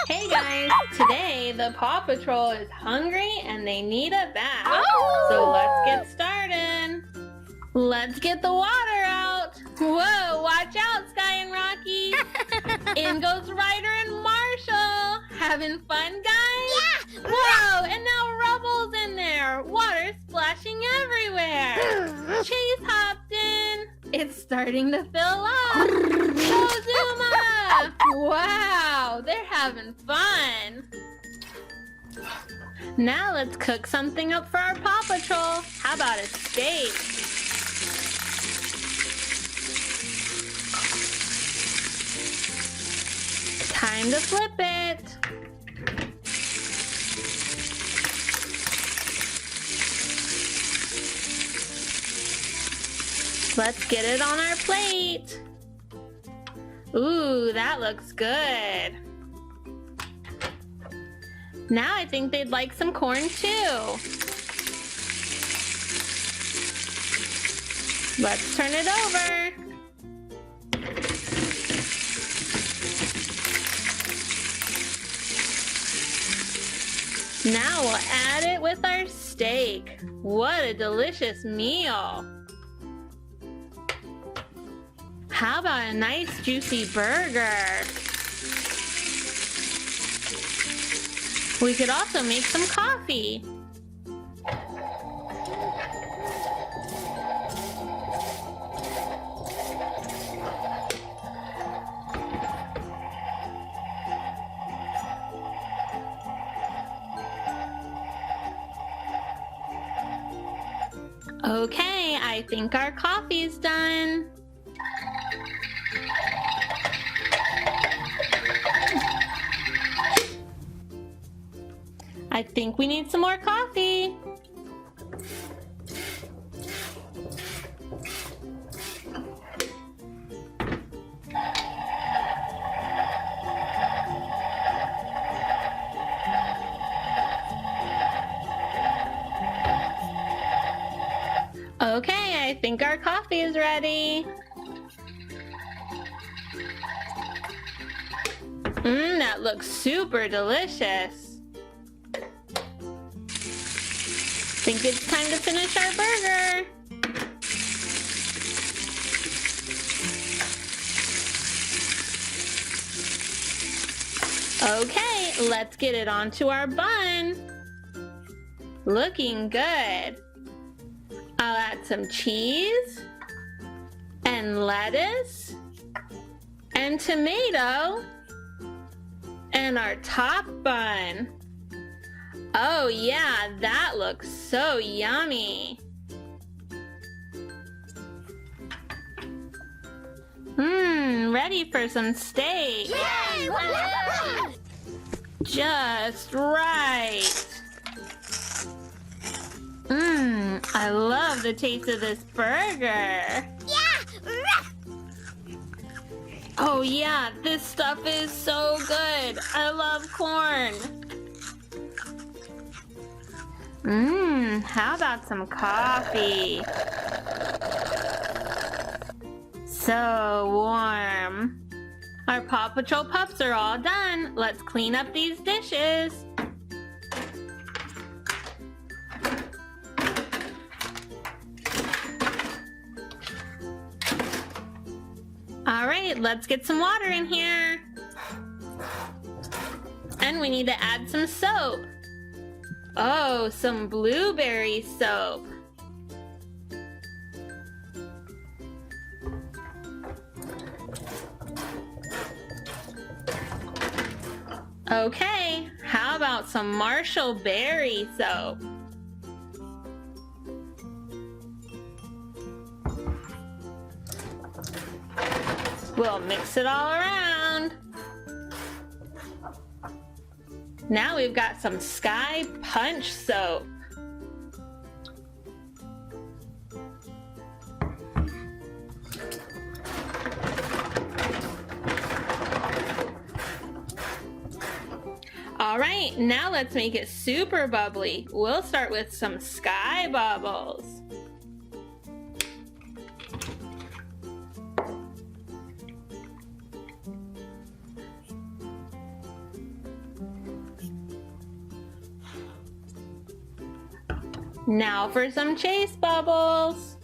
Hey guys, today the Paw Patrol is hungry and they need a bath. Oh! So let's get started. Let's get the water out. Whoa, watch out, Sky and Rocky. In goes Ryder and Marshall. Having fun, guys? Yeah! Whoa, and now Rubble's in there. Water splashing everywhere. Chase hopped in. It's starting to fill up. Go Zuma! Wow, they're having fun. Now let's cook something up for our Paw Patrol. How about a steak? Time to flip it. Let's get it on our plate. Ooh, that looks good. Now I think they'd like some corn too. Let's turn it over. Now we'll add it with our steak. What a delicious meal. How about a nice juicy burger? We could also make some coffee. Okay, I think our coffee's done. I think we need some more coffee. Okay, I think our coffee is ready. That looks super delicious. Think it's time to finish our burger. Okay, let's get it onto our bun. Looking good. I'll add some cheese and lettuce and tomato and our top bun. Oh yeah, that looks so yummy. Ready for some steak. Yay! Just right. I love the taste of this burger. Yeah! Oh yeah, this stuff is so good. I love corn. How about some coffee? So warm. Our Paw Patrol pups are all done. Let's clean up these dishes. All right, let's get some water in here. And we need to add some soap. Oh, some blueberry soap. Okay, how about some Marshall berry soap? We'll mix it all around. Now we've got some Sky Punch soap. All right, now let's make it super bubbly. We'll start with some Sky Bubbles. Now for some chase bubbles.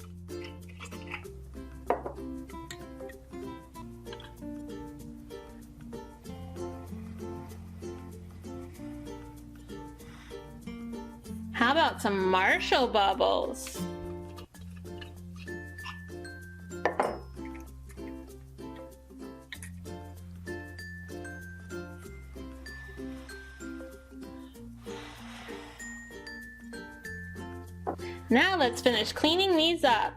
How about some Marshall bubbles? Now let's finish cleaning these up.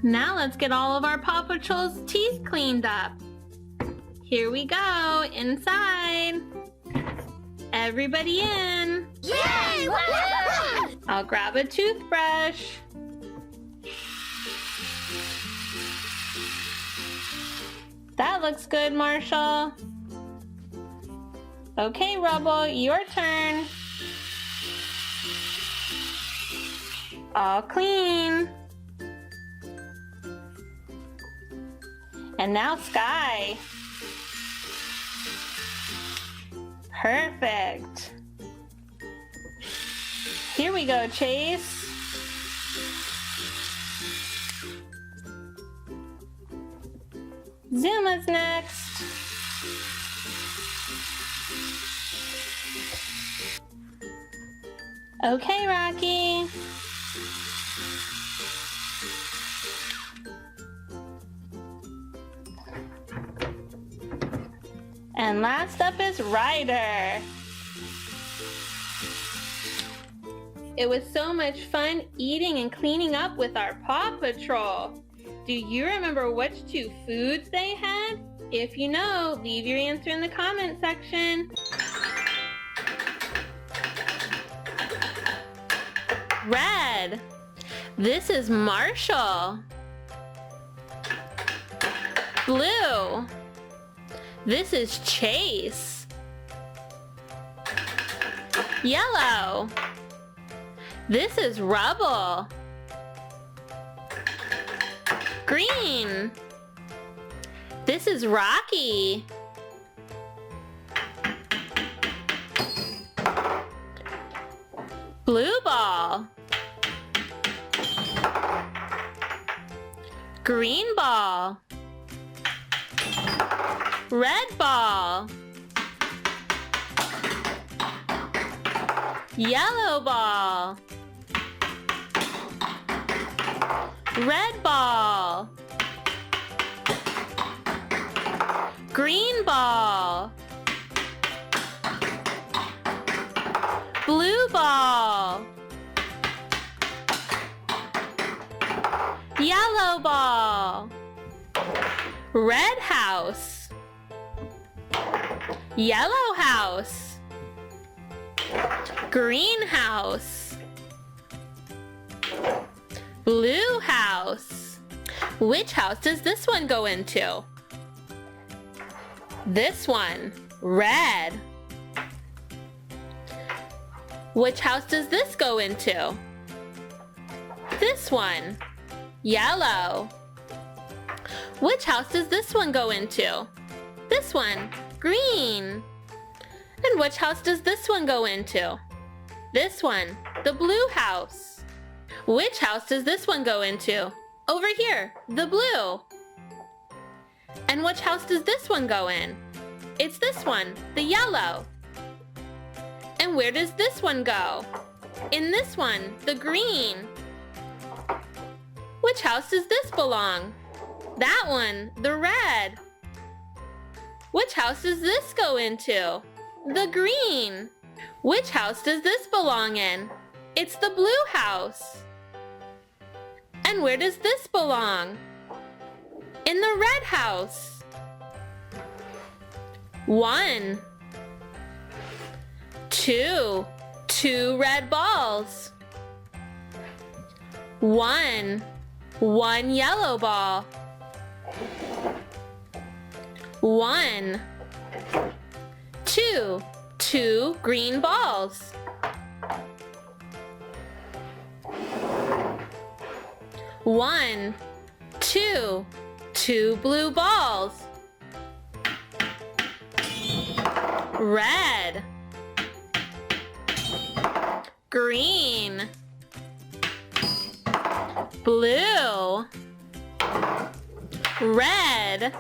Now let's get all of our Paw Patrol's teeth cleaned up. Here we go, inside. Everybody in. Yay! Woo! I'll grab a toothbrush. That looks good, Marshall. Okay, Rubble, your turn. All clean. And now Sky. Perfect. Here we go, Chase. Zuma's next. Okay, Rocky. And last up is Ryder. It was so much fun eating and cleaning up with our Paw Patrol. Do you remember which 2 foods they had? If you know, leave your answer in the comment section. Red. This is Marshall. Blue. This is Chase. Yellow. This is Rubble. Green. This is Rocky. Blue ball. Green ball. Red ball. Yellow ball. Red ball. Green ball. Blue ball. yellow ball. Red house. Yellow house. Green house. Blue house. Which house does this one go into? This one, red. Which house does this go into? This one, yellow. Which house does this one go into? This one, green. And which house does this one go into? This one, the blue house. Which house does this one go into? Over here, the blue. And which house does this one go in? It's this one, the yellow. And where does this one go? In this one, the green. Which house does this belong? That one, the red. Which house does this go into? The green. Which house does this belong in? It's the blue house. And where does this belong? In the red house. 1, 2, 2 red balls. 1 yellow ball. 1, 2, 2 green balls. 1, 2, 2 blue balls. Red. Green. Blue. Red.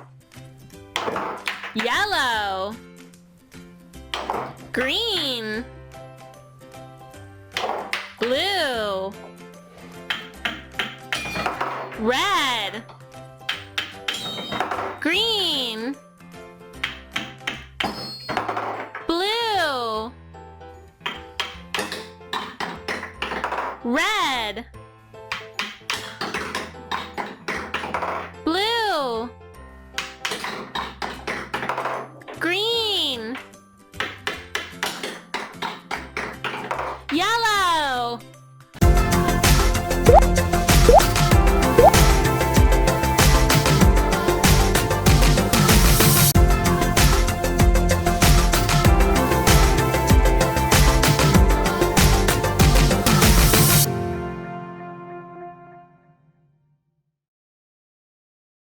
Yellow. Green. Blue. Red.